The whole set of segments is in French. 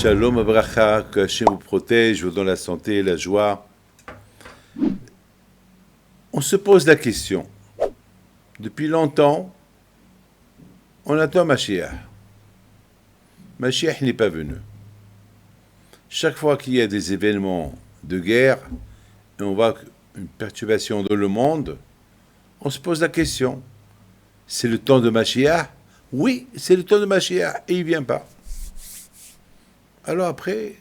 Shalom Abracha, que Hachem vous protège, vous donne la santé, la joie. On se pose la question. Depuis longtemps, on attend Mashiach. Mashiach n'est pas venu. Chaque fois qu'il y a des événements de guerre, et on voit une perturbation dans le monde, on se pose la question. C'est le temps de Mashiach? Oui, c'est le temps de Mashiach, et il ne vient pas. Alors après,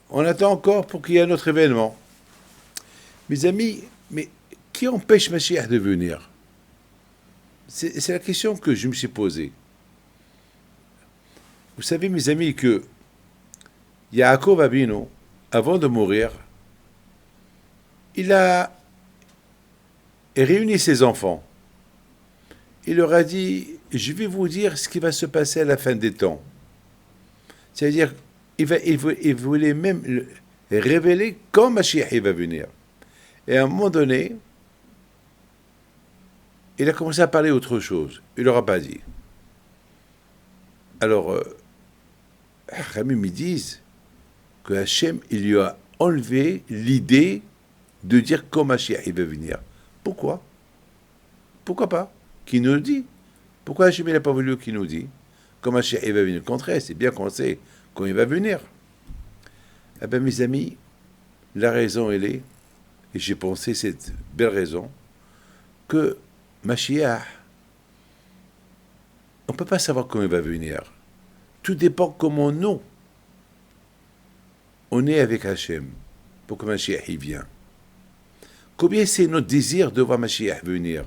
on attend encore pour qu'il y ait un autre événement. Mes amis, mais qui empêche Mashiach de venir? C'est la question que je me suis posée. Vous savez, mes amis, que Yaakov Avinu, avant de mourir, il a réuni ses enfants. Il leur a dit, je vais vous dire ce qui va se passer à la fin des temps. C'est-à-dire, il voulait même révéler quand Mashiach va venir. Et à un moment donné, il a commencé à parler autre chose. Il ne leur a pas dit. Alors, Ramim me disent que Hachem, il lui a enlevé l'idée de dire quand Mashiach va venir. Pourquoi? Pourquoi pas? Qui nous le dit? Pourquoi Hachem n'a pas voulu qu'il nous dise? Quand Mashiach va venir? Le contraire, c'est bien qu'on sait quand il va venir. Eh bien, mes amis, la raison, elle est, et j'ai pensé cette belle raison, que Mashiach, on ne peut pas savoir quand il va venir. Tout dépend comment nous, on est avec Hachem, pour que Mashiach il vienne. Combien c'est notre désir de voir Mashiach venir,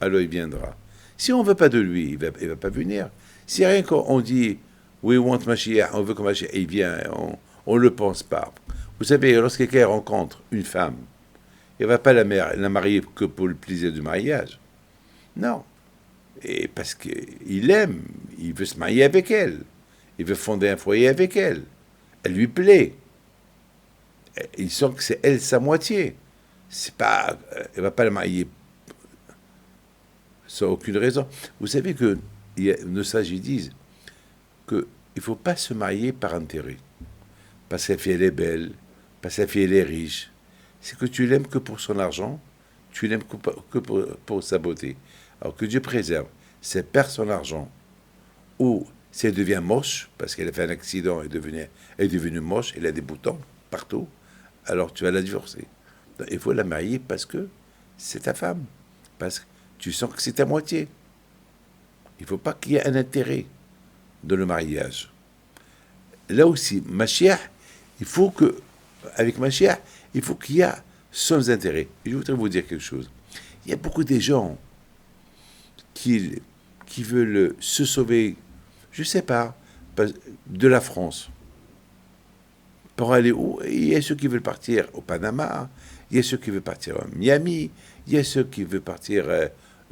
alors il viendra. Si on ne veut pas de lui, il ne va pas venir. Si rien qu'on dit, we want Mashiach, on veut que Mashiach il vienne, on ne le pense pas. Vous savez, lorsque quelqu'un rencontre une femme, il ne va pas la marier que pour le plaisir du mariage. Non. Et parce qu'il aime, il veut se marier avec elle. Il veut fonder un foyer avec elle. Elle lui plaît. Il sent que c'est elle sa moitié. C'est pas, elle ne va pas la marier sans aucune raison. Vous savez que nos sages disent qu'il ne faut pas se marier par intérêt. Parce que la fille elle est belle, parce que la fille elle est riche. C'est que tu l'aimes que pour son argent, tu l'aimes que pour sa beauté. Alors que Dieu préserve. Si elle perd son argent, ou si elle devient moche, parce qu'elle a fait un accident et est devenue moche, elle a des boutons partout, alors tu vas la divorcer. Donc, il faut la marier parce que c'est ta femme. Parce que tu sens que c'est ta moitié. Il ne faut pas qu'il y ait un intérêt dans le mariage. Là aussi, Mashiach, avec Mashiach, il faut qu'il y ait sans intérêt. Et je voudrais vous dire quelque chose. Il y a beaucoup de gens qui veulent se sauver, je ne sais pas, de la France. Pour aller où? Il y a ceux qui veulent partir au Panama, il y a ceux qui veulent partir à Miami, il y a ceux qui veulent partir,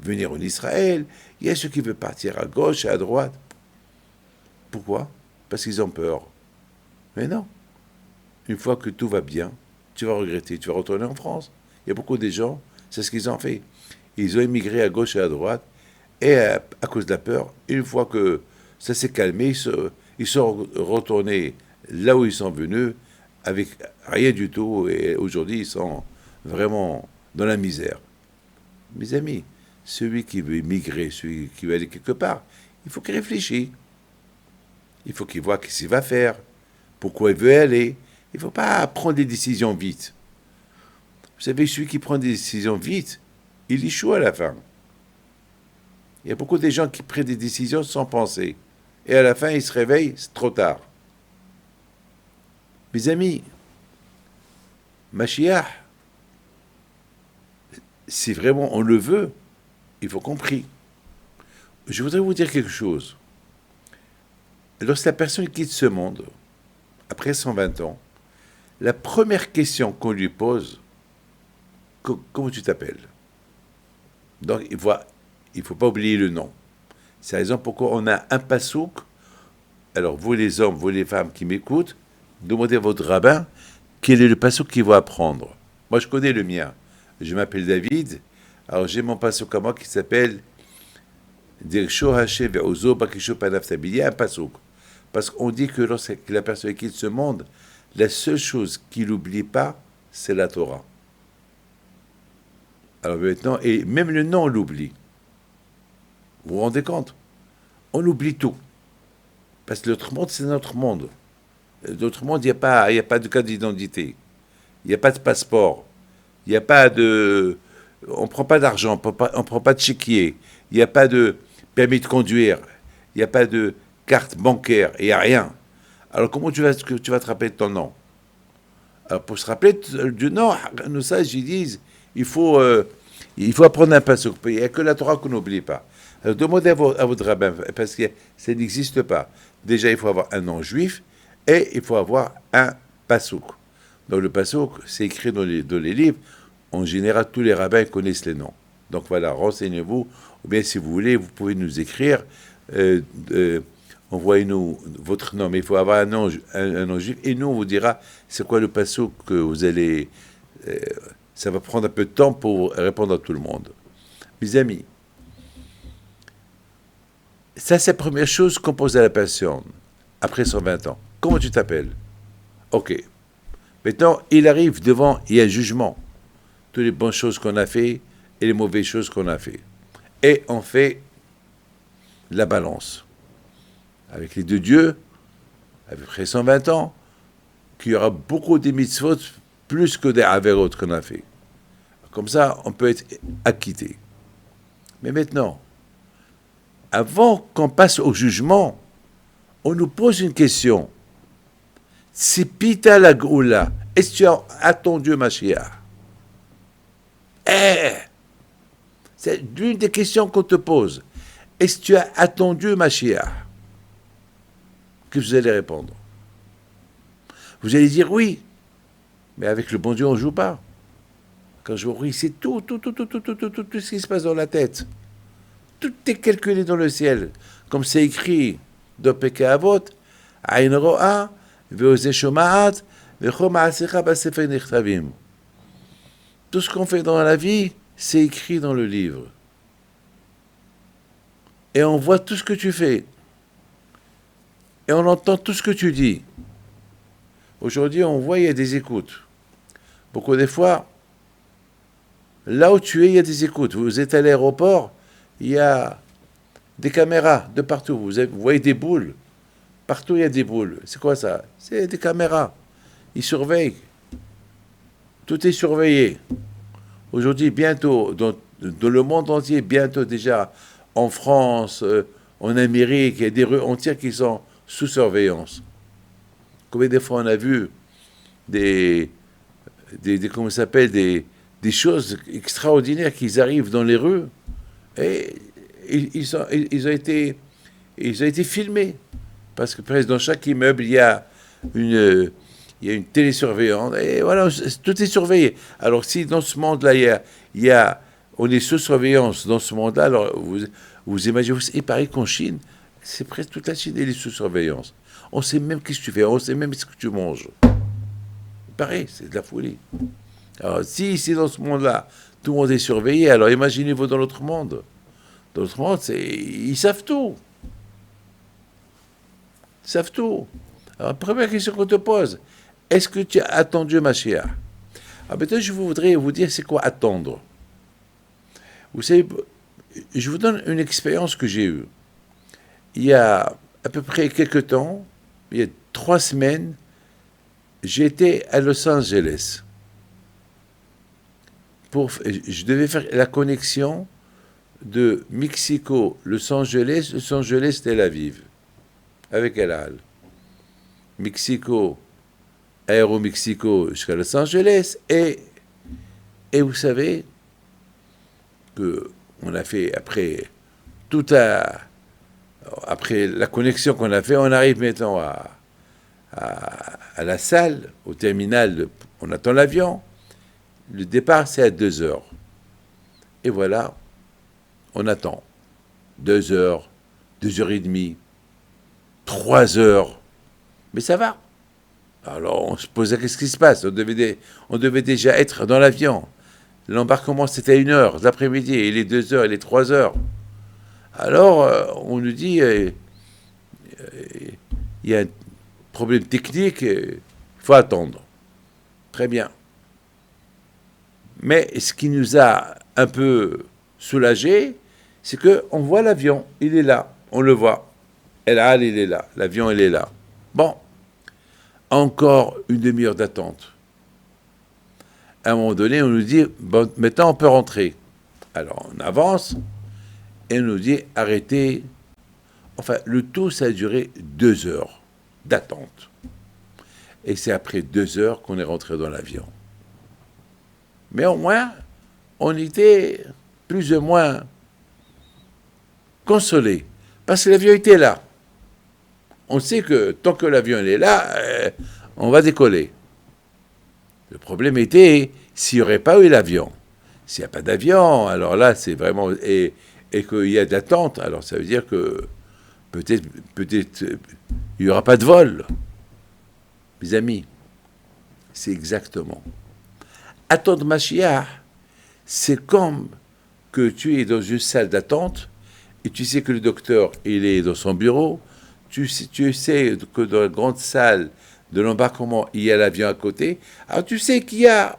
venir en Israël, il y a ceux qui veulent partir à gauche, à droite. Pourquoi? Parce qu'ils ont peur. Mais non. Une fois que tout va bien, tu vas regretter, tu vas retourner en France. Il y a beaucoup de gens, c'est ce qu'ils ont fait. Ils ont émigré à gauche et à droite, et à cause de la peur, une fois que ça s'est calmé, ils sont retournés là où ils sont venus, avec rien du tout, et aujourd'hui ils sont vraiment dans la misère. Mes amis, celui qui veut émigrer, celui qui veut aller quelque part, il faut qu'il réfléchisse. Il faut qu'il voit ce qu'il va faire, pourquoi il veut aller. Il ne faut pas prendre des décisions vite. Vous savez, celui qui prend des décisions vite, il échoue à la fin. Il y a beaucoup de gens qui prennent des décisions sans penser. Et à la fin, ils se réveillent, c'est trop tard. Mes amis, Mashiach, si vraiment on le veut, il faut qu'on prie. Je voudrais vous dire quelque chose. Lorsque la personne quitte ce monde, après 120 ans, la première question qu'on lui pose, comment tu t'appelles? Donc, il ne faut pas oublier le nom. C'est la raison pourquoi on a un pasouk. Alors, vous les hommes, vous les femmes qui m'écoutent, demandez à votre rabbin quel est le pasouk qu'il va apprendre. Moi, je connais le mien. Je m'appelle David. Alors, j'ai mon pasouk à moi qui s'appelle Dirsho Hashem ve'ozo bakisho panaf tabili, un pasouk. Parce qu'on dit que lorsque la personne quitte ce monde, la seule chose qu'il n'oublie pas, c'est la Torah. Alors maintenant, et même le nom, on l'oublie. Vous vous rendez compte? On oublie tout. Parce que l'autre monde, c'est notre monde. L'autre monde, il n'y a pas de carte d'identité. Il n'y a pas de passeport. Il n'y a pas de... On ne prend pas d'argent, on ne prend pas de chéquier. Il n'y a pas de permis de conduire. Il n'y a pas de carte bancaire. Il n'y a rien. Alors comment tu vas te rappeler de ton nom? Alors pour se rappeler du nom, nos sages ils disent il faut apprendre un passouk. Il n'y a que la Torah qu'on n'oublie pas. Alors demandez à votre rabbin, parce que ça n'existe pas. Déjà, il faut avoir un nom juif et il faut avoir un passouk. Donc le passouk, c'est écrit dans les livres. En général, tous les rabbins connaissent les noms. Donc voilà, renseignez-vous. Ou bien si vous voulez, vous pouvez nous écrire. Envoyez-nous votre nom. Mais il faut avoir un nom juif. Et nous, on vous dira c'est quoi le passouk que vous allez... ça va prendre un peu de temps pour répondre à tout le monde. Mes amis, ça c'est la première chose qu'on pose à la personne après 120 ans. Comment tu t'appelles? Ok. Maintenant, il arrive devant, il y a un jugement. Toutes les bonnes choses qu'on a fait et les mauvaises choses qu'on a fait. Et on fait la balance. Avec les deux dieux, après 120 ans, qu'il y aura beaucoup de mitzvot plus que des averot qu'on a fait. Comme ça, on peut être acquitté. Mais maintenant, avant qu'on passe au jugement, on nous pose une question. Tzipita la Geoula, est-ce que tu as attendu Mashiach? C'est l'une des questions qu'on te pose. Est-ce que tu as attendu Mashiach? Que vous allez répondre? Vous allez dire oui, mais avec le bon Dieu, on ne joue pas. Quand je oui, c'est tout ce qui se passe dans la tête. Tout est calculé dans le ciel. Comme c'est écrit dans Pirkei Avot, Aïn ro'a, ve'ozeh shoma'at, ve'cho ma'asecha b'sefer nichtavim. Tout ce qu'on fait dans la vie, c'est écrit dans le livre. Et on voit tout ce que tu fais. Et on entend tout ce que tu dis. Aujourd'hui, on voit, il y a des écoutes. Beaucoup des fois, là où tu es, il y a des écoutes. Vous êtes à l'aéroport, il y a des caméras de partout. Vous voyez des boules. Partout, il y a des boules. C'est quoi ça? C'est des caméras. Ils surveillent. Tout est surveillé. Aujourd'hui, bientôt, dans le monde entier, bientôt déjà, en France, en Amérique, il y a des rues entières qui sont sous surveillance. Combien de fois on a vu comment ça s'appelle, des choses extraordinaires qui arrivent dans les rues et ils ont été filmés. Parce que presque dans chaque immeuble, il y a une télésurveillance et voilà, tout est surveillé. Alors si dans ce monde-là, on est sous surveillance dans ce monde-là, alors vous imaginez, il paraît qu'en Chine, c'est presque toute la Chine, elle est sous surveillance. On sait même ce que tu fais, on sait même ce que tu manges. Pareil, c'est de la folie. Alors, si ici, dans ce monde-là, tout le monde est surveillé, alors imaginez-vous dans l'autre monde. Dans l'autre monde, ils savent tout. Ils savent tout. Alors, la première question qu'on te pose, est-ce que tu as attendu Mashiach? Alors, maintenant, je voudrais vous dire c'est quoi attendre. Vous savez, je vous donne une expérience que j'ai eue. Il y a à peu près quelques temps, il y a 3 semaines, j'étais à Los Angeles. Je devais faire la connexion de Mexico, Los Angeles, Tel Aviv, avec El Al. Mexico, Aéro-Mexico jusqu'à Los Angeles, et vous savez que on a fait après la connexion qu'on a fait, on arrive maintenant à la salle, au terminal, on attend l'avion. Le départ, c'est à 2 heures. Et voilà, on attend. 2 heures, 2 heures et demie, 3 heures. Mais ça va. Alors, on se posait, qu'est-ce qui se passe? On devait déjà être dans l'avion. L'embarquement, c'était à 1 heure l'après-midi. Il est 2 heures, il est 3 heures. Alors, on nous dit, il il y a un problème technique, il faut attendre. Très bien. Mais ce qui nous a un peu soulagés, c'est qu'on voit l'avion, il est là, on le voit. El Al, il est là, l'avion, il est là. Bon, encore une demi-heure d'attente. À un moment donné, on nous dit, bon, maintenant on peut rentrer. Alors on avance, et on nous dit, arrêtez. Enfin, le tout, ça a duré 2 heures d'attente. Et c'est après 2 heures qu'on est rentré dans l'avion. Mais au moins, on était plus ou moins consolés. Parce que l'avion était là. On sait que tant que l'avion est là, on va décoller. Le problème était s'il n'y aurait pas eu l'avion. S'il n'y a pas d'avion, alors là, c'est vraiment... Et qu'il y a de l'attente, alors ça veut dire que peut-être il n'y aura pas de vol. Mes amis, c'est exactement. Attendre Mashiach, c'est comme que tu es dans une salle d'attente et tu sais que le docteur, il est dans son bureau. Tu sais que dans la grande salle de l'embarquement, il y a l'avion à côté. Alors tu sais qu'il y a...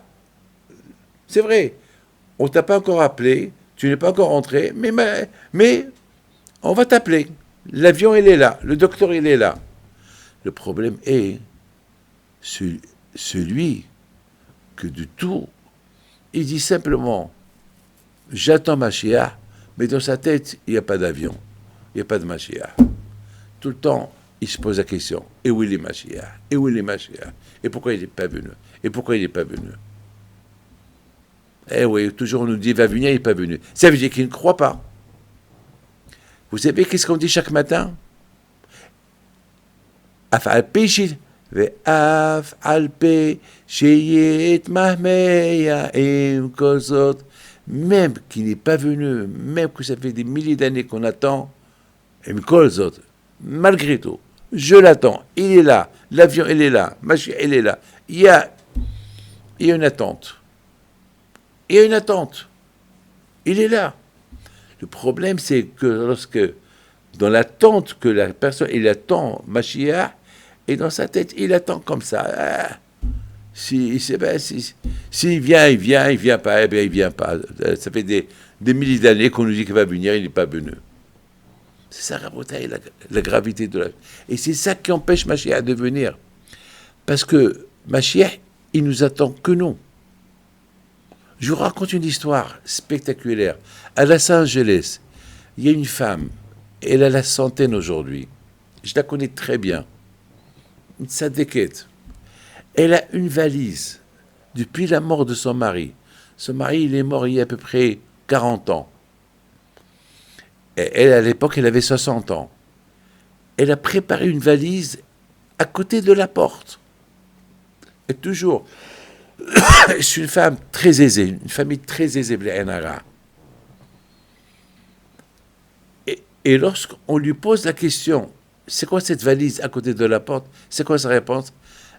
C'est vrai, on ne t'a pas encore appelé, tu n'es pas encore rentré, mais on va t'appeler. L'avion, il est là, le docteur, il est là. Le problème est celui que de tout, il dit simplement, j'attends Mashiach, mais dans sa tête, il n'y a pas d'avion, il n'y a pas de Mashiach. Tout le temps, il se pose la question, et où est les Mashiach? Et où est les Mashiach? Et pourquoi il n'est pas venu? Et pourquoi il n'est pas venu? Eh oui, toujours on nous dit, il va venir, il n'est pas venu. Ça veut dire qu'il ne croit pas. Vous savez qu'est-ce qu'on dit chaque matin? Af'al péchit, ve'af'al péchit mahmeya im kozot. Même qu'il n'est pas venu, même que ça fait des milliers d'années qu'on attend, im kozot, malgré tout, je l'attends, il est là, l'avion il est là, Mashiach il est là, il y a une attente. Il y a une attente. Il est là. Le problème, c'est que lorsque, dans l'attente que la personne, il attend Mashiach, et dans sa tête, il attend comme ça. S'il vient, il vient, il vient pas, eh bien, il vient pas. Ça fait des milliers d'années qu'on nous dit qu'il va venir, il n'est pas venu. C'est ça, Rabotai, la gravité de la... Et c'est ça qui empêche Mashiach de venir. Parce que Mashiach, il nous attend que nous. Je vous raconte une histoire spectaculaire. À Los Angeles, il y a une femme, elle a la centaine aujourd'hui. Je la connais très bien. Une sadéquette. Elle a une valise depuis la mort de son mari. Son mari, il est mort il y a à peu près 40 ans. Et elle, à l'époque, elle avait 60 ans. Elle a préparé une valise à côté de la porte. Et toujours... C'est une femme très aisée, une famille très aisée, et lorsqu'on lui pose la question, c'est quoi cette valise à côté de la porte? C'est quoi sa réponse?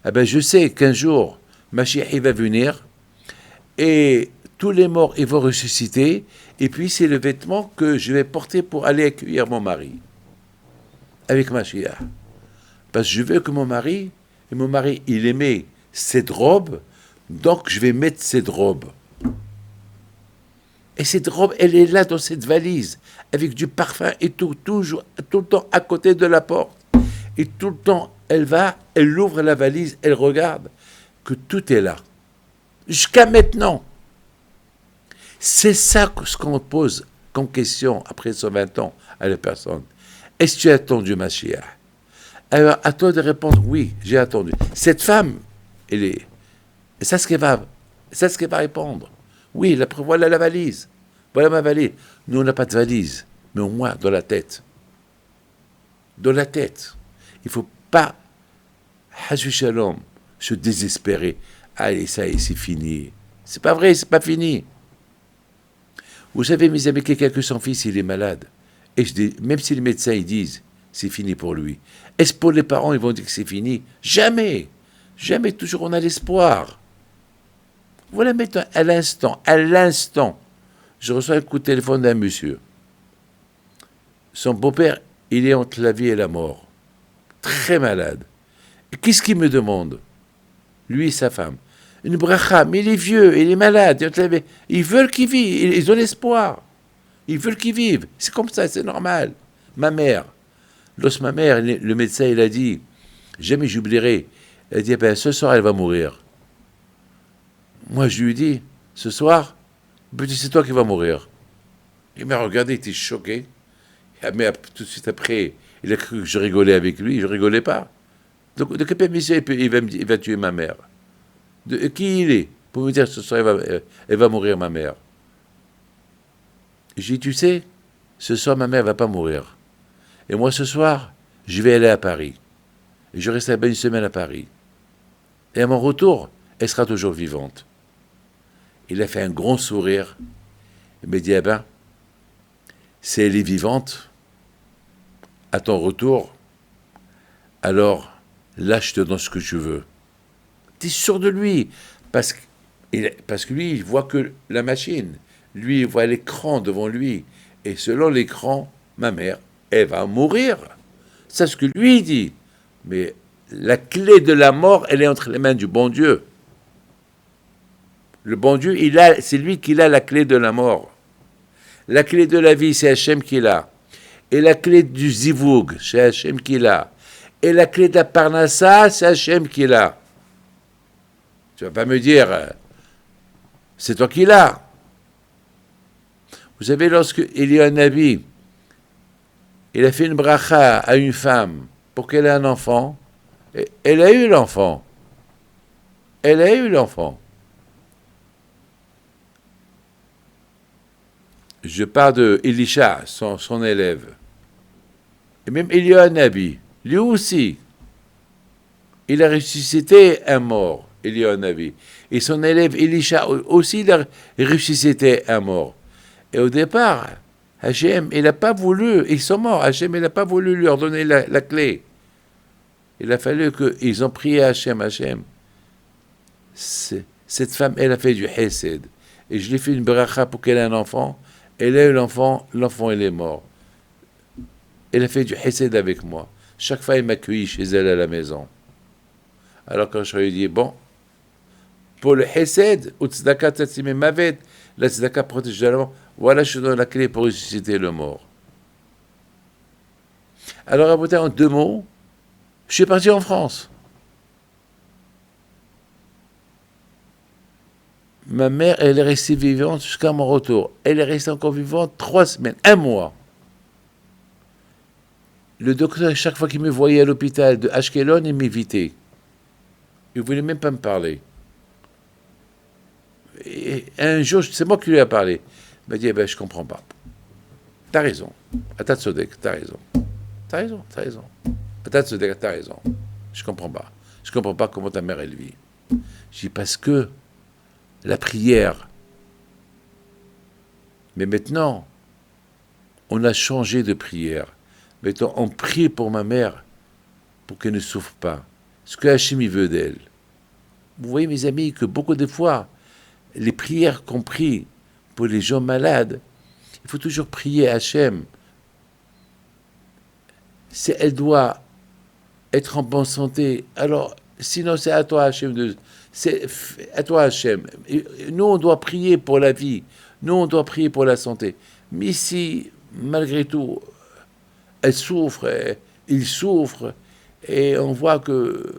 Eh ben, je sais qu'un jour, Mashiach va venir, et tous les morts, ils vont ressusciter, et puis c'est le vêtement que je vais porter pour aller accueillir mon mari, avec Mashiach. Parce que je veux que mon mari, il aimait cette robe, donc je vais mettre cette robe. Et cette robe, elle est là dans cette valise, avec du parfum et tout, toujours, tout le temps à côté de la porte. Et tout le temps, elle ouvre la valise, elle regarde que tout est là. Jusqu'à maintenant. C'est ça ce qu'on pose comme question après 120 ans à la personne. Est-ce que tu as attendu Mashiach? Alors, à toi de répondre, oui, j'ai attendu. Cette femme, elle est... Et c'est ce qu'elle va répondre. Oui, voilà la valise. Voilà ma valise. Nous, on n'a pas de valise, mais au moins dans la tête. Dans la tête. Il ne faut pas, Hajju Shalom, se désespérer. Allez, ça y est, c'est fini. C'est pas vrai, c'est pas fini. Vous savez, mes amis, quelqu'un que son fils, il est malade. Et même si les médecins, ils disent, c'est fini pour lui. Est-ce pour les parents, ils vont dire que c'est fini? Jamais. Jamais, toujours on a l'espoir. Voilà maintenant, à l'instant, je reçois un coup de téléphone d'un monsieur. Son beau-père, il est entre la vie et la mort. très malade. Et qu'est-ce qu'il me demande, lui et sa femme? Une bracha, mais il est vieux, il est malade. Ils veulent qu'il vive, ils ont l'espoir. Ils veulent qu'il vive. C'est comme ça, c'est normal. Ma mère, lorsque ma mère, le médecin, il a dit, jamais j'oublierai, elle a dit, ben, ce soir, elle va mourir. Moi, je lui ai dit, ce soir, petit, c'est toi qui vas mourir. Il m'a regardé, il était choqué. Mais tout de suite après, il a cru que je rigolais avec lui, je rigolais pas. Donc, de quelle permission il va tuer ma mère? De qui il est pour me dire ce soir elle va mourir ma mère? J'ai dit, tu sais, ce soir ma mère va pas mourir. Et moi ce soir, je vais aller à Paris. Et je reste une semaine à Paris. Et à mon retour, elle sera toujours vivante. Il a fait un grand sourire. Il m'a dit, eh ben, si elle est vivante, à ton retour, alors là je te donne ce que tu veux. T'es sûr de lui, parce que lui, il voit que la machine. Lui, il voit l'écran devant lui. Et selon l'écran, ma mère, elle va mourir. C'est ce que lui dit. Mais la clé de la mort, elle est entre les mains du bon Dieu. Le bon Dieu, c'est lui qui a la clé de la mort. La clé de la vie, c'est Hachem qui l'a. Et la clé du zivoug, c'est Hachem qui l'a. Et la clé de la parnassa, c'est Hachem qui l'a. Tu vas pas me dire, c'est toi qui l'as. Vous savez, lorsque Élie Nabi, il a fait une bracha à une femme pour qu'elle ait un enfant, elle a eu l'enfant. Elle a eu l'enfant. Je parle de Elisha, son élève. Et même Élie Nabi, lui aussi, il a ressuscité un mort. Nabi. Et son élève Elisha aussi, il a ressuscité un mort. Et au départ, Hachem, il n'a pas voulu, ils sont morts, Hachem, il n'a pas voulu leur donner la clé. Il a fallu qu'ils ont prié à Hachem, cette femme, elle a fait du hesed. Et je lui ai fait une bracha pour qu'elle ait un enfant. Elle a eu l'enfant, il est mort. Elle a fait du hesed avec moi. Chaque fois, elle m'accueille chez elle à la maison. Alors quand je lui ai dit, bon, pour le Hesed, ou Tzedaka Tatsime Mavet, la Tzedaka protège de la mort, voilà, je donne la clé pour ressusciter le mort. Alors, à en 2 mots, je suis parti en France. Ma mère, elle est restée vivante jusqu'à mon retour. Elle est restée encore vivante 3 semaines, 1 mois. Le docteur, chaque fois qu'il me voyait à l'hôpital de Ashkelon, il m'évitait. Il ne voulait même pas me parler. Et un jour, c'est moi qui lui ai parlé. Il m'a dit, eh ben, je comprends pas. T'as raison. Atat Sodek, t'as raison. T'as raison. Atat Sodek, t'as raison. Je comprends pas. Je comprends pas comment ta mère, elle vit. Je dis, parce que la prière. Mais maintenant, on a changé de prière. Maintenant, on prie pour ma mère, pour qu'elle ne souffre pas. Ce que Hachem, il veut d'elle. Vous voyez, mes amis, que beaucoup de fois, les prières qu'on prie pour les gens malades, il faut toujours prier Hachem. Elle doit être en bonne santé. Alors, sinon, c'est à toi, Hachem. C'est à toi, Hachem. Nous, on doit prier pour la vie. Nous, on doit prier pour la santé. Mais si, malgré tout, elle souffre, il souffre, et on voit que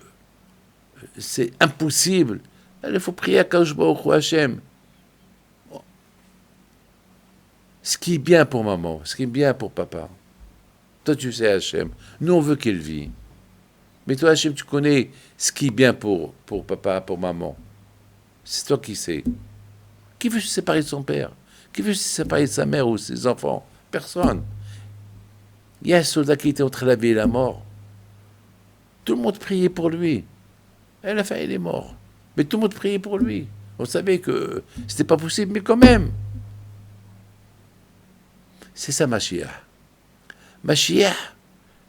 c'est impossible, il faut prier à Kadosh Baruch Hu Hachem. Ce qui est bien pour maman, ce qui est bien pour papa. Toi, tu sais, Hachem. Nous, on veut qu'elle vive. Mais toi, Hachem, tu connais ce qui est bien pour papa, pour maman. C'est toi qui sais. Qui veut se séparer de son père? Qui veut se séparer de sa mère ou de ses enfants? Personne. Il y a un soldat qui était entre la vie et la mort. Tout le monde priait pour lui. À la fin, il est mort. Mais tout le monde priait pour lui. On savait que c'était pas possible, mais quand même. C'est ça, Mashiach. Mashiach,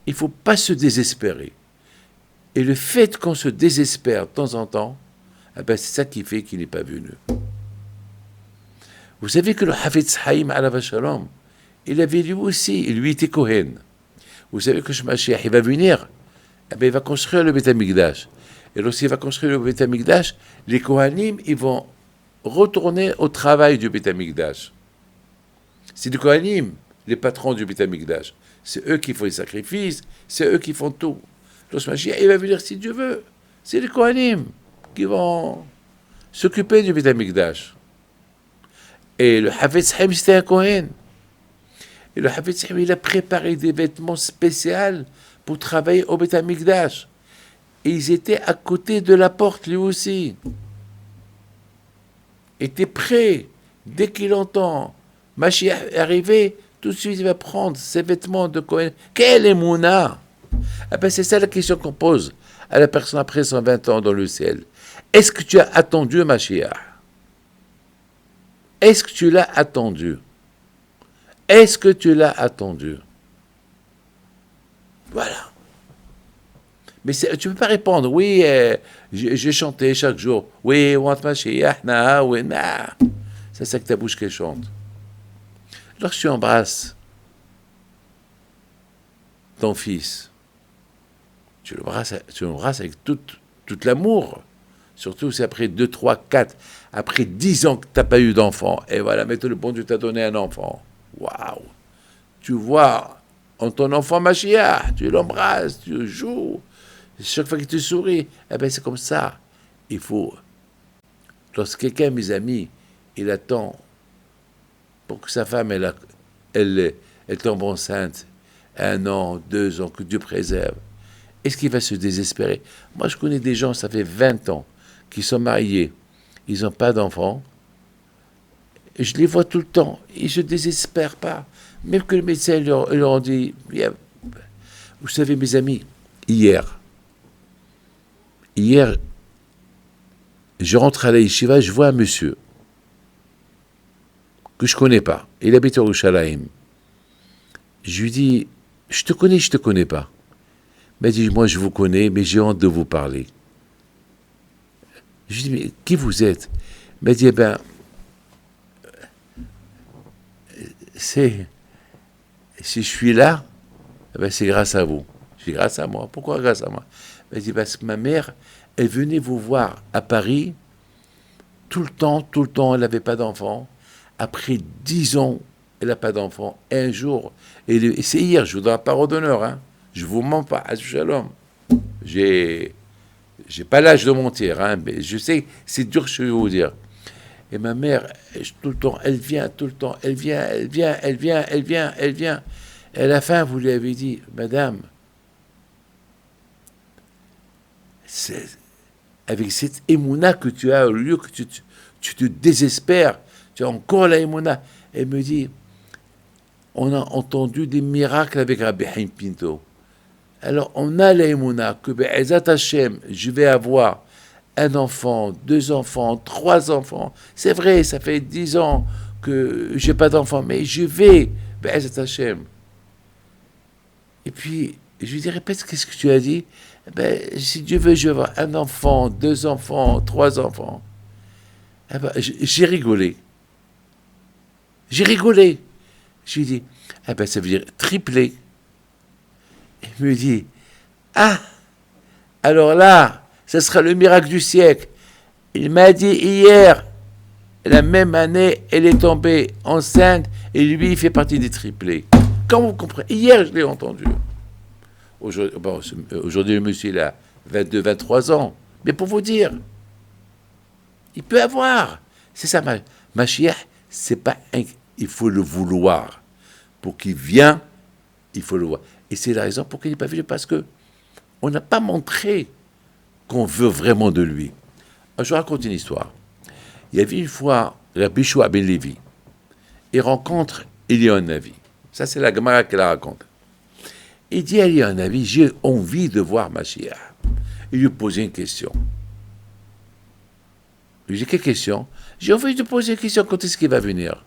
il ne faut pas se désespérer. Et le fait qu'on se désespère de temps en temps, eh ben c'est ça qui fait qu'il n'est pas venu. Vous savez que le Hafetz Haïm alav shalom, il avait lui aussi, lui était Kohen. Vous savez que ce Mashiach, il va venir, eh ben, il va construire le Beth Amikdash. Et lorsqu'il va construire le Beth Amikdash, les Kohanim, ils vont retourner au travail du Beth Amikdash. C'est les Kohanim, les patrons du Beth Amikdash. C'est eux qui font les sacrifices, c'est eux qui font tout. Lorsque Mashiach, il va venir si Dieu veut. C'est les Kohanim qui vont s'occuper du Beth Amikdash. Et le Hafetz Chaim, c'était un Kohen. Et le Hafetz Chaim, il a préparé des vêtements spéciaux pour travailler au Beth Amikdash. Et ils étaient à côté de la porte, lui aussi. Était prêt. Dès qu'il entend Mashiach arriver, tout de suite, il va prendre ses vêtements de Kohen. Quelle émouna! Ah ben, c'est ça la question qu'on pose à la personne après 120 ans dans le ciel. Est-ce que tu as attendu Mashiach? Est-ce que tu l'as attendu? Est-ce que tu l'as attendu? Voilà. Mais tu ne peux pas répondre, oui, j'ai chanté chaque jour, oui, want Mashiach, na, oui, na. C'est que ta bouche qu'elle chante. Lorsque tu embrasses ton fils, tu l'embrasses avec tout l'amour. Surtout si après 2, 3, 4, après 10 ans que tu n'as pas eu d'enfant, et voilà, mais le bon Dieu t'a donné un enfant. Waouh! Tu vois en ton enfant Mashiach, tu l'embrasses, tu joues. Chaque fois qu'il te sourit, eh ben c'est comme ça. Il faut. Lorsque quelqu'un, mes amis, il attend pour que sa femme, elle tombe enceinte, 1 an, 2 ans, que Dieu préserve, est-ce qu'il va se désespérer? Moi, je connais des gens, ça fait 20 ans, qui sont mariés, ils n'ont pas d'enfants, je les vois tout le temps, ils ne se désespèrent pas. Même que le médecin leur ont dit, vous savez, mes amis, hier, je rentre à la yeshiva, je vois un monsieur que je ne connais pas. Il habite au Yerushalayim. Je lui dis, je te connais pas. Il m'a dit, moi je vous connais, mais j'ai honte de vous parler. Je lui dis, mais qui vous êtes? Il m'a dit, si je suis là, c'est grâce à vous. Je dis, grâce à moi. Pourquoi grâce à moi? Il m'a dit, parce que ma mère, elle venait vous voir à Paris, tout le temps, elle n'avait pas d'enfant. Après 10 ans, elle n'a pas d'enfant. Un jour, et c'est hier, je vous donne la parole d'honneur, hein. Je ne vous mens pas, Shalom. J'ai pas l'âge de mentir, hein, mais je sais, c'est dur ce que je vais vous dire. Et ma mère, tout le temps, elle vient, tout le temps, elle vient. Et à la fin, vous lui avez dit, madame, avec cette émouna que tu as, au lieu que tu te désespères, tu as encore la émouna. Elle me dit, on a entendu des miracles avec Rabbi Haim Pinto. Alors, on a la émouna que Be'ezat Hashem, je vais avoir un enfant, 2 enfants, 3 enfants. C'est vrai, ça fait 10 ans que je n'ai pas d'enfant, mais je vais, Be'ezat Hashem. Et puis, je lui dis, répète, qu'est-ce que tu as dit? Si Dieu veut, je vais avoir un enfant, 2 enfants, 3 enfants. J'ai rigolé. Je lui dis, ça veut dire tripler. Il me dit, alors là, ce sera le miracle du siècle. Il m'a dit hier, la même année, elle est tombée enceinte et lui, il fait partie des triplés. Quand vous comprenez, hier, je l'ai entendu. Aujourd'hui, le monsieur, il a 22, 23 ans. Mais pour vous dire, il peut avoir. C'est ça, Mashiach, c'est pas il faut le vouloir. Pour qu'il vienne, il faut le voir. Et c'est la raison pour laquelle il n'est pas venu, parce que on n'a pas montré qu'on veut vraiment de lui. Alors, je raconte une histoire. Il y avait une fois Rabbi Shua ben Levi. Il rencontre Eliyahu Navi. Ça, c'est la Gemara qui la raconte. Il dit à Eliyahu Navi, j'ai envie de voir Mashiach. Il lui pose une question. Il lui dit, quelle question? J'ai envie de poser une question, quand est-ce qu'il va venir?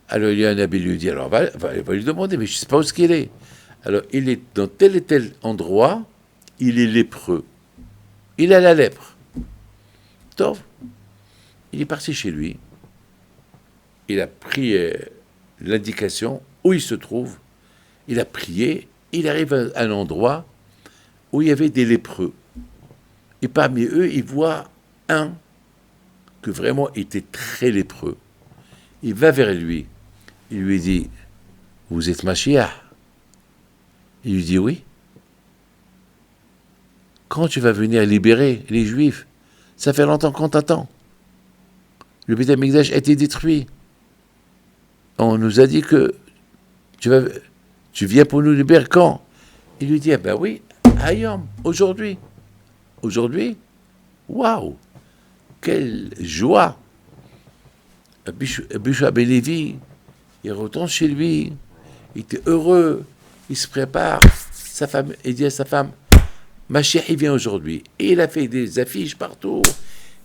Alors Eliyahu Navi lui dit, alors va lui demander, mais je ne sais pas où est-ce qu'il est. Alors il est dans tel et tel endroit, il est lépreux. Il a la lèpre. Donc, il est parti chez lui. Il a pris l'indication où il se trouve. Il a prié. Il arrive à un endroit. où il y avait des lépreux. Et parmi eux, il voit un que vraiment était très lépreux. Il va vers lui. Il lui dit, vous êtes Mashiach? Il lui dit oui. Quand tu vas venir libérer les Juifs? Ça fait longtemps qu'on t'attend. Le Beth Amikdash a été détruit. On nous a dit que tu viens pour nous libérer quand? Il lui dit, ah ben oui, Hayom, aujourd'hui. Aujourd'hui? Waouh! Quelle joie! Bishua Ben Levi, il retourne chez lui, il était heureux, il se prépare. Sa femme, il dit à sa femme, Mashiach, il vient aujourd'hui. Et il a fait des affiches partout.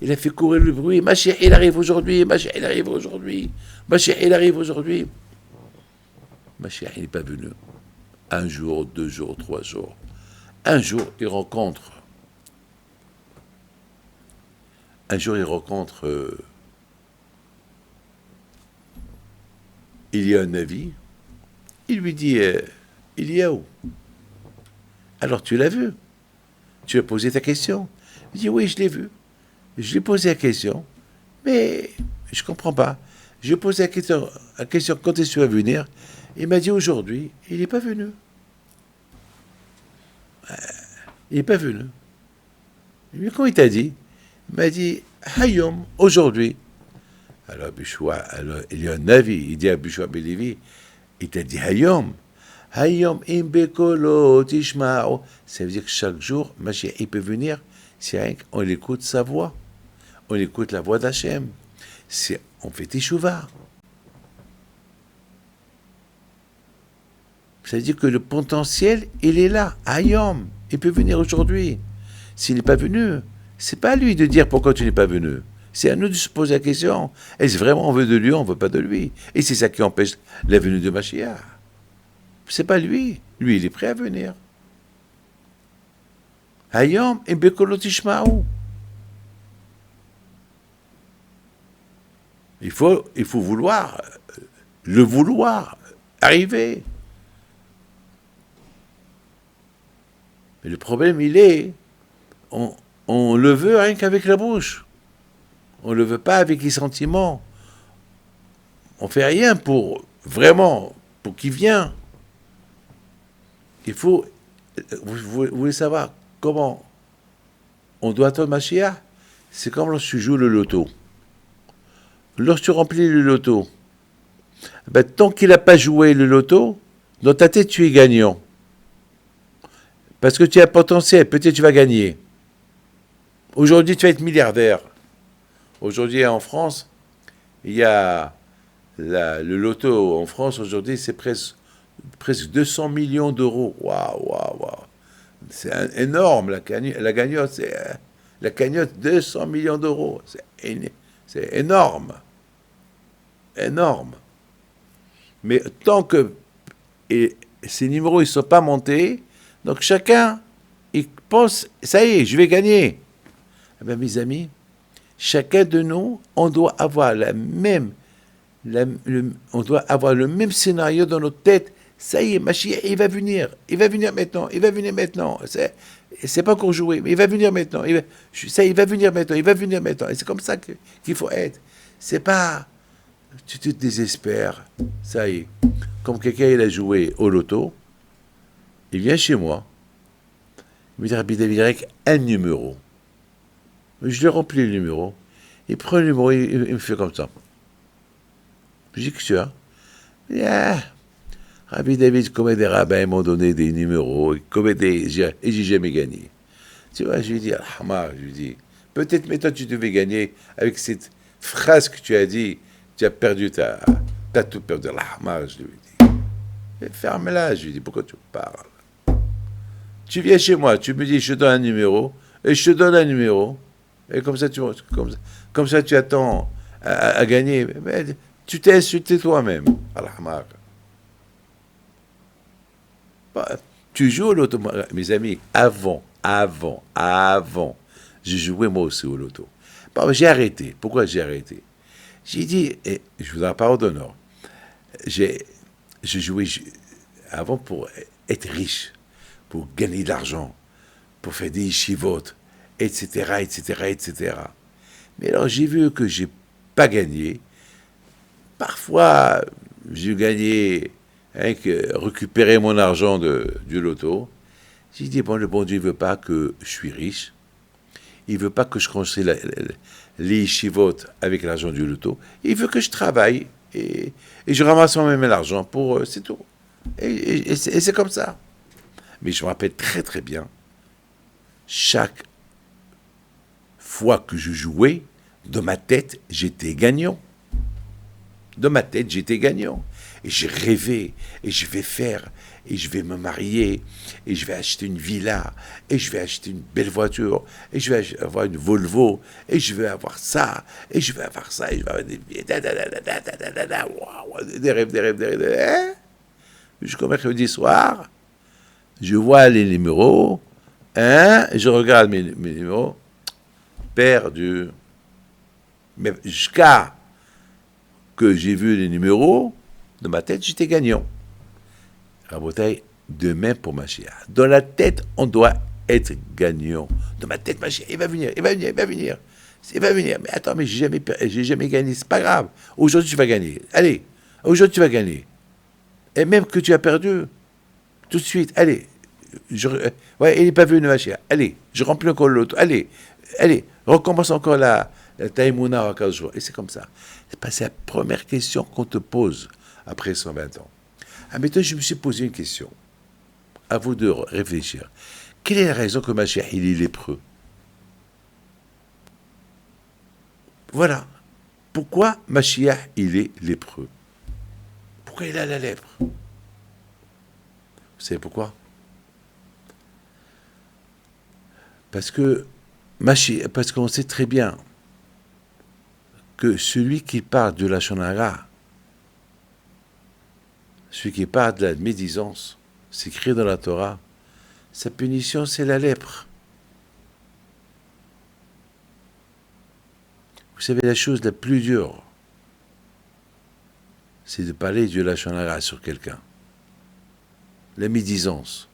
Il a fait courir le bruit. Mashiach, il arrive aujourd'hui. Mashiach, il arrive aujourd'hui. Mashiach, il arrive aujourd'hui. Mashiach, il n'est pas venu. 1 jour, 2 jours, 3 jours. Un jour, il rencontre. Il y a un avis. Il lui dit, il y a où? Alors tu l'as vu? Tu as posé ta question? Il dit, oui, je l'ai vu. Je lui ai posé la question, mais je ne comprends pas. Je lui ai posé la question quand est-ce que tu vas venir? Il m'a dit aujourd'hui, il n'est pas venu. Il n'est pas venu. Mais quand il t'a dit? Il m'a dit, Hayom, aujourd'hui. Alors, il y a un avis, il dit à Bishua Ben Levi, il t'a dit Hayom. Hayom imbekolo tishma'o. Ça veut dire que chaque jour, Mashiach, il peut venir, si on écoute sa voix. On écoute la voix d'Hachem. On fait teshuva. Ça veut dire que le potentiel, il est là. Hayom, il peut venir aujourd'hui. S'il n'est pas venu, c'est pas à lui de dire pourquoi tu n'es pas venu. C'est à nous de se poser la question. Est-ce vraiment on veut de lui, on ne veut pas de lui? Et c'est ça qui empêche la venue de Mashiach. C'est pas lui. Lui, il est prêt à venir. Hayom et Bekolo Tishma'u. Il faut vouloir, le vouloir, arriver. Mais le problème, il est, on le veut rien qu'avec la bouche. On ne le veut pas avec les sentiments. On ne fait rien pour qu'il vienne. Il faut, vous voulez savoir comment on doit attendre Mashiach? C'est comme lorsque tu joues le loto. Lorsque tu remplis le loto, ben, tant qu'il n'a pas joué le loto, dans ta tête, tu es gagnant. Parce que tu as un potentiel, peut-être tu vas gagner. Aujourd'hui, tu vas être milliardaire. Aujourd'hui, en France, il y a le loto en France, aujourd'hui, c'est presque 200 millions d'euros. Waouh. C'est énorme, la cagnotte, c'est la cagnotte, 200 millions d'euros. C'est énorme. Énorme. Mais tant que ces numéros ne sont pas montés, donc chacun, il pense, ça y est, je vais gagner. Eh bien, mes amis, chacun de nous, on doit avoir on doit avoir le même scénario dans notre tête. Ça y est, Mashiach, il va venir maintenant. C'est pas encore joué, mais il va venir maintenant. Il va venir maintenant. Et c'est comme ça qu'il faut être. C'est pas, tu te désespères. Ça y est, comme quelqu'un il a joué au loto, il vient chez moi. Il me dit, Rabbi David Grec, un numéro. Je lui remplis le numéro. Il prend le numéro, il me fait comme ça. Je dis que tu as. Rabbi David, combien des rabbins m'ont donné des numéros, et j'ai jamais gagné. Tu vois, je lui dis, peut-être maintenant tu devais gagner avec cette phrase que tu as dit, tu as perdu t'as tout perdu. Je lui dis, ferme-la, je lui dis, pourquoi tu parles? Tu viens chez moi, tu me dis, je te donne un numéro, et je te donne un numéro, et comme ça tu attends à gagner. Mais tu t'es insulté toi-même. Tu joues au loto, mes amis, avant, j'ai joué moi aussi au loto. Bon, j'ai arrêté. Pourquoi j'ai arrêté? J'ai dit, et je vous donne la parole d'honneur, je jouais avant pour être riche, pour gagner de l'argent, pour faire des yeshivot, etc., etc., etc. Mais alors j'ai vu que j'ai pas gagné. Parfois, j'ai gagné, hein, récupérer mon argent du loto. J'ai dit, bon, le bon Dieu ne veut pas que je suis riche. Il ne veut pas que je construise les yeshivot avec l'argent du loto. Il veut que je travaille et je ramasse moi-même l'argent pour... c'est tout. Et c'est comme ça. Mais je me rappelle très très bien, chaque fois que je jouais, dans ma tête, j'étais gagnant. Dans ma tête, j'étais gagnant. Et j'ai rêvé, et je vais faire, et je vais me marier, et je vais acheter une villa, et je vais acheter une belle voiture, et je vais avoir une Volvo, et je vais avoir ça, et je vais avoir ça, et je vais avoir des rêves, des rêves, des rêves. Hein? Jusqu'au mercredi soir, je vois les numéros, hein, je regarde mes numéros, perdu. Mais jusqu'à que j'ai vu les numéros, dans ma tête, j'étais gagnant. Rabotaï, demain pour Mashiach. Dans la tête, on doit être gagnant. Dans ma tête, Mashiach, il va venir, il va venir, il va venir. Il va venir. Mais attends, mais j'ai jamais gagné, c'est pas grave. Aujourd'hui, tu vas gagner. Allez, aujourd'hui, tu vas gagner. Et même que tu as perdu, tout de suite, allez. Ouais, il n'est pas venu, Mashiach. Allez, je remplis encore l'autre. Allez, recommence encore la taïmouna à 15 jours. Et c'est comme ça. C'est la première question qu'on te pose après 120 ans. Ah, maintenant, je me suis posé une question. À vous de réfléchir. Quelle est la raison que Mashiach, il est lépreux? Voilà. Pourquoi Mashiach, il est lépreux? Pourquoi il a la lèpre? Vous savez pourquoi? Parce qu'on sait très bien que celui qui parle de la shonara, celui qui parle de la médisance, c'est écrit dans la Torah, sa punition c'est la lèpre. Vous savez, la chose la plus dure, c'est de parler de la shonara sur quelqu'un. La médisance.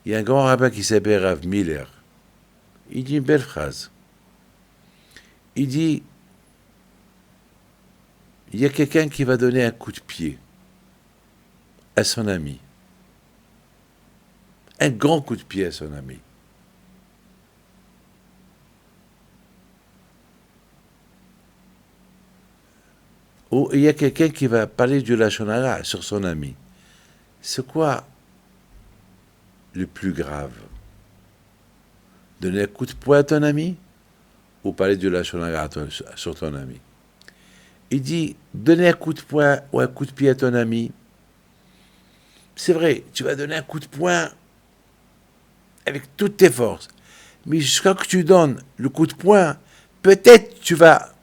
Il y a un grand rabbin qui s'appelle Rav Miller. Il dit une belle phrase. Il dit, il y a quelqu'un qui va donner un coup de pied à son ami. Un grand coup de pied à son ami. Ou il y a quelqu'un qui va parler du lashon hara sur son ami. C'est quoi le plus grave? Donner un coup de poing à ton ami ou parler du lashon hara sur ton ami? Il dit, donner un coup de poing ou un coup de pied à ton ami, c'est vrai, tu vas donner un coup de poing avec toutes tes forces. Mais jusqu'à ce que tu donnes le coup de poing, peut-être tu vas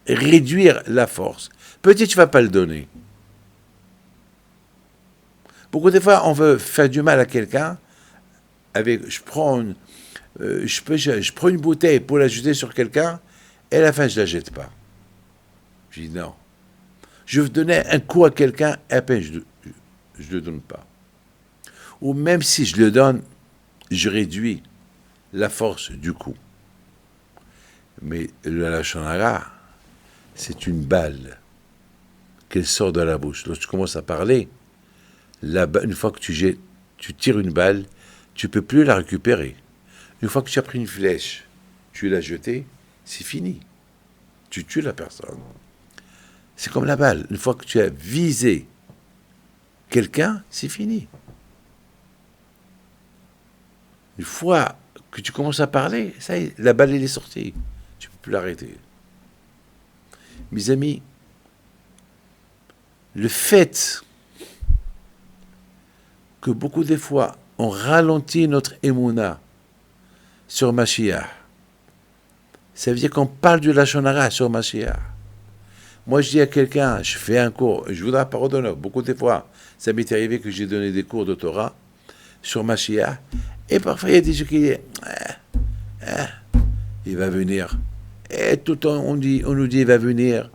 réduire la force. Peut-être tu ne vas pas le donner. Beaucoup de fois, on veut faire du mal à quelqu'un. Je prends une bouteille pour la jeter sur quelqu'un, et à la fin, je ne la jette pas. Je dis non. Je veux donner un coup à quelqu'un, et à peine je ne le donne pas. Ou même si je le donne, je réduis la force du coup. Mais le lashon hara, c'est une balle qu'elle sort de la bouche. Lorsque tu commences à parler, une fois que tu tires une balle, tu ne peux plus la récupérer. Une fois que tu as pris une flèche, tu l'as jetée, c'est fini. Tu tues la personne. C'est comme la balle. Une fois que tu as visé quelqu'un, c'est fini. Une fois que tu commences à parler, ça y est, la balle elle est sortie. Tu ne peux plus l'arrêter. Mes amis, le fait que beaucoup de fois on ralentit notre émouna sur Mashiach, ça veut dire qu'on parle du lashon hara sur Mashiach. Moi, je dis à quelqu'un, je fais un cours, je voudrais pas redonner. Beaucoup de fois, ça m'est arrivé que j'ai donné des cours de Torah sur Mashiach, et parfois il y a des gens qui disent, il va venir. Et tout le temps, on nous dit, il va venir.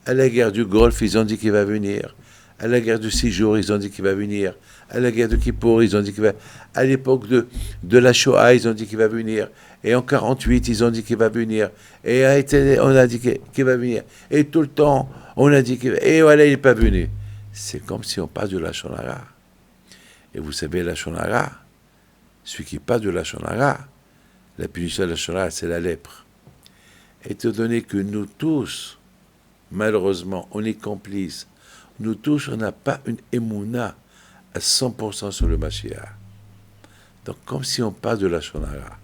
À la guerre du Golfe, ils ont dit qu'il va venir. À la guerre de 6 jours, ils ont dit qu'il va venir. À la guerre de Kippour, ils ont dit qu'il va... À l'époque de la Shoah, ils ont dit qu'il va venir. Et en 48, ils ont dit qu'il va venir. Et on a dit qu'il va venir. Et tout le temps, on a dit qu'il va... Et voilà, il n'est pas venu. C'est comme si on parle de la Shonara. Et vous savez, la Shonara, celui qui parle de la Shonara, la punition de la Shonara, c'est la lèpre. Étant donné que nous tous, malheureusement, on est complices, nous tous, on n'a pas une émouna à 100% sur le Mashiach. Donc, comme si on parle de la Shonara.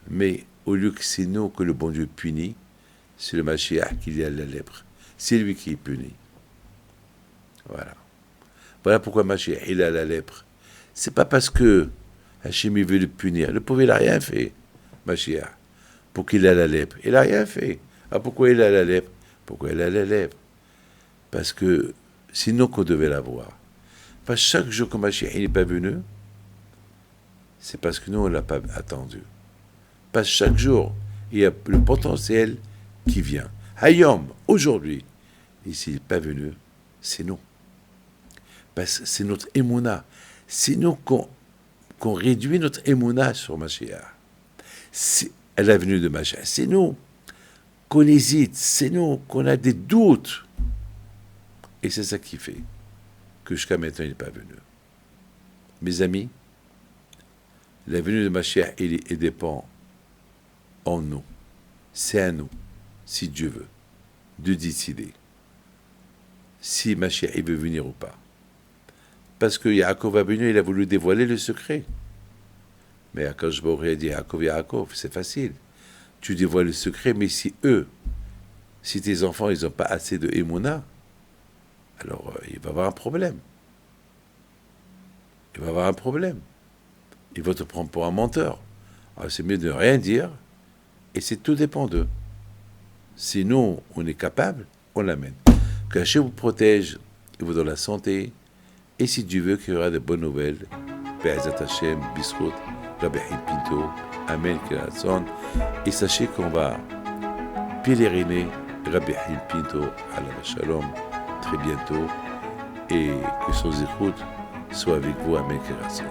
Mais au lieu que c'est nous que le bon Dieu punit, c'est le Mashiach qui a la lèpre. C'est lui qui est puni. Voilà. Voilà pourquoi Mashiach, il a la lèpre. C'est pas parce que Hachem veut le punir. Le pauvre, il n'a rien fait, Mashiach, pour qu'il ait la lèpre. Il n'a rien fait. Ah, pourquoi il a la lèpre? Pourquoi il a la lèpre? Parce que sinon qu'on devait l'avoir. Parce que chaque jour que Mashiach n'est pas venu, c'est parce que nous, on ne l'a pas attendu. Parce que chaque jour, il y a le potentiel qui vient. Hayom, aujourd'hui, et s'il n'est pas venu, c'est nous. Parce que c'est notre émouna. C'est nous qu'on réduit notre émouna sur Mashiach. C'est à la venue de Mashiach. C'est nous qu'on hésite. C'est nous qu'on a des doutes. Et c'est ça qui fait que jusqu'à maintenant, il n'est pas venu. Mes amis, la venue de Mashiach, il dépend en nous. C'est à nous, si Dieu veut, de décider si Mashiach il veut venir ou pas. Parce que Yaakov va venir, il a voulu dévoiler le secret. Mais Akadosh Baruch Hu a dit, Yaakov, c'est facile. Tu dévoiles le secret, mais si tes enfants, ils n'ont pas assez de émouna, alors il va y avoir un problème. Il va y avoir un problème. Il va te prendre pour un menteur. Alors c'est mieux de ne rien dire, et c'est tout dépend d'eux. Si nous, on est capable, on l'amène. Que Hachem vous protège, et vous donne la santé, et si Dieu veut qu'il y aura de bonnes nouvelles, Be'ezat Hashem, Bisrout, Rabbi Haim Pinto, Amen, Kiratzon, et sachez qu'on va pèleriner Rabbi Haim Pinto à la Shalom très bientôt, et que son zéroute soit avec vous, Amen, Kiratzon.